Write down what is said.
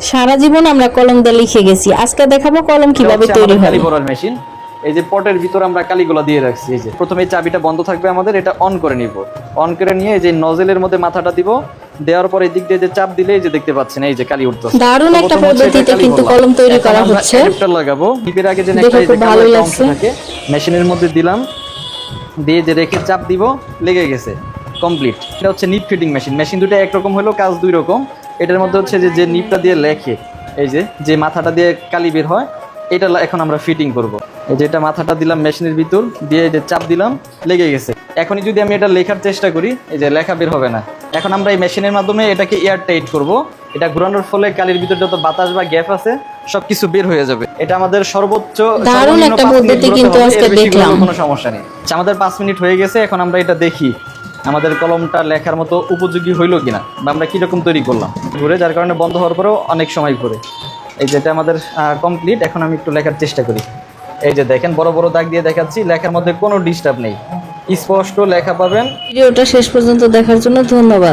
সারা জীবন আমরা কলম দিয়ে লিখে গেছি, আজকে দেখাবো কলম কিভাবে তৈরি হয়। কালি ভরার মেশিন। এই যে পটের ভিতর আমরা কালিগুলো দিয়ে রাখছি। এই যে প্রথমে এই চাবিটা বন্ধ থাকবে আমাদের, এটা অন করে নিব। অন করে নিয়ে এই যে নজেলের মধ্যে মাথাটা দিব, দেওয়ার পরে এই দিক দিয়ে যে চাপ দিলে এই যে দেখতে পাচ্ছেন এই যে কালি উঠতেছে। দারুণ একটা পদ্ধতিতে কিন্তু কলম তৈরি করা হচ্ছে। এটা লাগাবো নিপের আগে যে দেখে খুব ভালো অংশ লাগছে। থাকে মেশিনের মধ্যে দিলাম, দিয়ে যে রেখে চাপ দিব, লেগে গেছে, কমপ্লিট। এটা হচ্ছে নিপ ফিটিং মেশিন। মেশিন দুটো একরকম হলো, কাজ দুই রকম। এটার মধ্যে হচ্ছে যে নিপটা দিয়ে লেখে, এই যে মাথাটা দিয়ে কালি বের হয়, এটা এখন আমরা ফিটিং করব। এই যে এটা মাথাটা দিলাম মেশিনের ভিতর দিয়ে, যে চাপ দিলাম, লেগে গেছে। এখনই যদি আমি এটা লেখার চেষ্টা করি, এই যে লেখা বের হবে না। এখন আমরা এই মেশিনের মাধ্যমে এটাকে এয়ার টাইট করবো। এটা ঘোরানোর ফলে কালির ভিতর যত বাতাস বা গ্যাপ আছে সবকিছু বের হয়ে যাবে। এটা আমাদের সর্বোচ্চ দারুণ একটা পদ্ধতি কিন্তু আজকে দেখলাম। কোনো সমস্যা নেই। আমাদের 5 মিনিট হয়ে গেছে, এখন আমরা এটা দেখি আমাদের কলমটা লেখার মতো উপযোগী হইলো কিনা, বা আমরা কিরকম তৈরি করলাম। ঘুরে যার কারণে বন্ধ হওয়ার পরেও অনেক সময় ঘুরে। এই যে এটা আমাদের কমপ্লিট। এখন আমি একটু লেখার চেষ্টা করি। এই যে দেখেন বড় বড় দাগ দিয়ে দেখাচ্ছি, লেখার মধ্যে কোনো ডিস্টার্ব নেই, স্পষ্ট লেখা পাবেন। ভিডিওটা শেষ পর্যন্ত দেখার জন্য ধন্যবাদ।